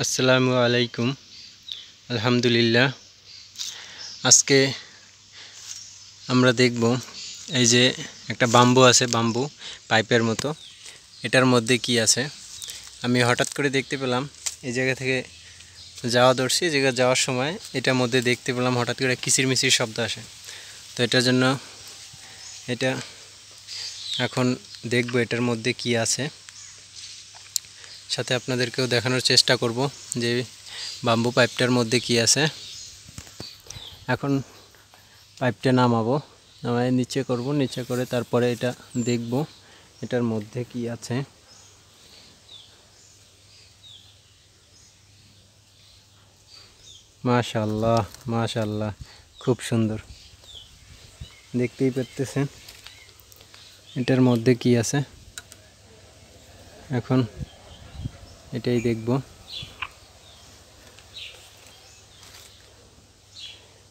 আসসালামু আলাইকুম। আলহামদুলিল্লাহ। আজকে আমরা দেখব এই যে একটা বাম্বু আছে, বাম্বু পাইপের মতো। এটার মধ্যে কি আছে আমি হঠাৎ করে দেখতে পেলাম। এই জায়গা থেকে যাওয়া ধরছি, এই জায়গায় যাওয়ার সময় এটার মধ্যে দেখতে পেলাম হঠাৎ করে কিচিরমিচির শব্দ আসে। তো এটার জন্য এটা এখন দেখব এটার মধ্যে কি আছে, সাথে আপনাদেরকেও দেখানোর চেষ্টা করব যে বাম্বু পাইপটার মধ্যে কি আছে। এখন পাইপটা নামাবো, নামায় নিচে করব, নিচে করে তারপরে এটা দেখব এটার মধ্যে কি আছে। মাশাআল্লাহ মাশাআল্লাহ, খুব সুন্দর, দেখতেই পাচ্ছেন এটার মধ্যে কি আছে। এখন এটাই দেখব।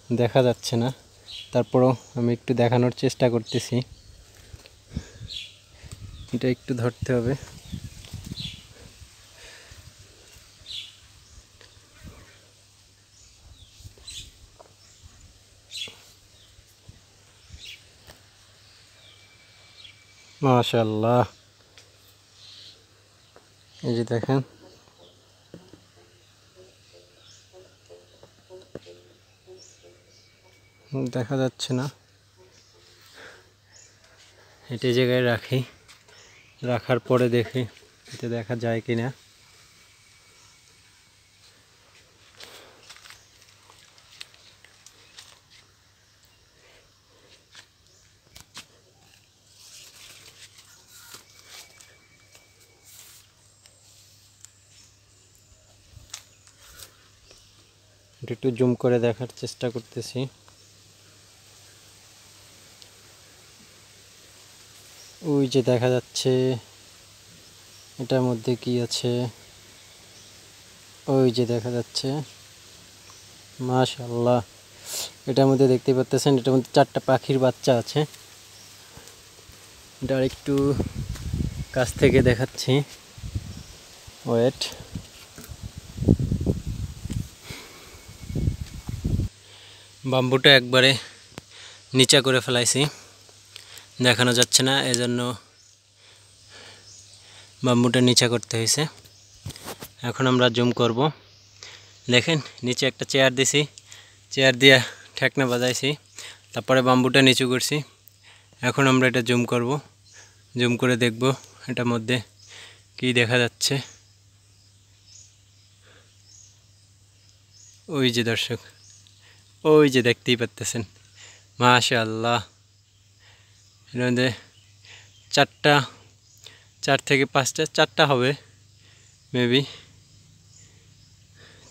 দেখা যাচ্ছে না, তারপরও আমি একটু দেখানোর চেষ্টা করতেছি। এটা একটু ধরতে হবে। মাশাআল্লাহ, এই যে দেখেন দেখা যাচ্ছে না, এটা জায়গায় রাখি, রাখার পরে দেখি এটা দেখা যায় কিনা। একটু জুম করে দেখার চেষ্টা করতেছি। ওই যে দেখা যাচ্ছে এটার মধ্যে কি আছে, ওই যে দেখা যাচ্ছে। মাশাআল্লাহ, এটার মধ্যে দেখতে পাচ্ছেন এটার মধ্যে 4টা পাখির বাচ্চা আছে। এটা একটু কাছ থেকে দেখাচ্ছি, ওয়েট। বাম্বুটা একবারে নিচা করে ফেলাইছি, দেখানো যাচ্ছে না, এজন্য বাম্বুটা নিচা করতে হয়েছে। এখন আমরা জুম করব। দেখেন নিচে একটা চেয়ার দিছি, চেয়ার দিয়ে ঠেকনা বাজাইছি, তারপরে বাম্বুটা নিচু করছি। এখন আমরা এটা জুম করব, জুম করে দেখব এটার মধ্যে কি দেখা যাচ্ছে। ওই যে দর্শক, ওই যে দেখতেই পাচ্ছেন, মাশাআল্লাহ। এর মধ্যে 4 থেকে 5টা, 4টা হবে মেবি,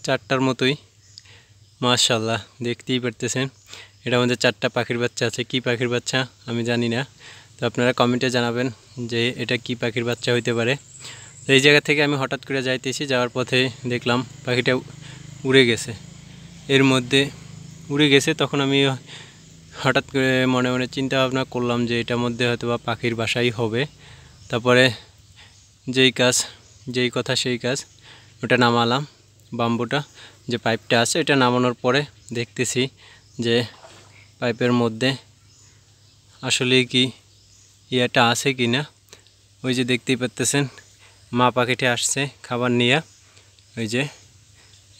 4টার মতোই। মাশাআল্লাহ, দেখতেই পারতেছেন এটার মধ্যে 4টা পাখির বাচ্চা আছে। কি পাখির বাচ্চা আমি জানি না, তো আপনারা কমেন্টে জানাবেন যে এটা কি পাখির বাচ্চা হইতে পারে। তো এই জায়গা থেকে আমি হঠাৎ করে যাইতেছি, যাওয়ার পথে দেখলাম পাখিটা উড়ে গেছে, এর মধ্যে উড়ে গেছে। তখন আমি হঠাৎ করে মনে মনে চিন্তা ভাবনা করলাম যে এটার মধ্যে হয়তো বা পাখির বাসাই হবে। তারপরে যেই কথা সেই কাজ, ওটা নামালাম। বাম্বুটা যে পাইপটা আছে এটা নামানোর পরে দেখতেছি যে পাইপের মধ্যে আসলে কি ইয়াটা আছে কি না। ওই যে দেখতেই পাচ্ছেন মা পাখিটা আসছে খাবার নিয়ে, ওই যে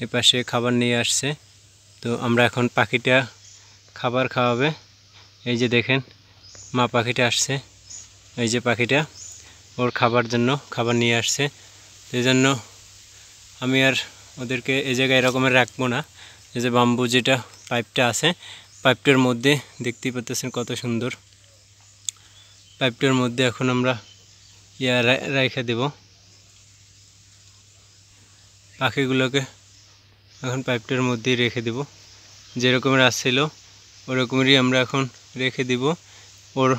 এপাশে খাবার নিয়ে আসছে। তো আমরা এখন পাখিটা খাবার খাওয়াবে। এই যে দেখেন মা পাখিটা আসছে, এই যে পাখিটা ওর খাবার জন্য খাবার নিয়ে আসছে। এই জন্য আমি আর ওদেরকে এই জায়গায় এরকমের রাখবো না। এই যে বাম্বু যেটা পাইপটা আছে, পাইপটার মধ্যে দেখতেই পাচ্ছেন কত সুন্দর। পাইপটার মধ্যে এখন আমরা রেখে দেব পাখিগুলোকে, এখন পাইপটার মধ্যেই রেখে দেব। যেরকমের আসছিল ওরকমেরই আমরা এখন রেখে দিব। ওর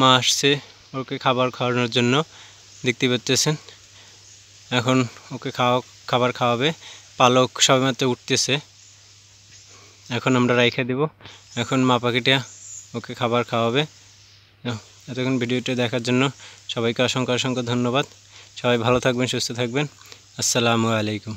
মা আসছে ওকে খাবার খাওয়ানোর জন্য, দেখতে পাচ্ছেন। এখন ওকে খাবার খাওয়াবে, পালক সবেমাত্র উঠতেছে, এখন আমরা রেখে দেব। এখন মা পাখিটা ওকে খাবার খাওয়াবে। এতক্ষণ ভিডিওটা দেখার জন্য সবাইকে অসংখ্য অসংখ্য ধন্যবাদ। সবাই ভালো থাকবেন, সুস্থ থাকবেন। আসসালামু আলাইকুম।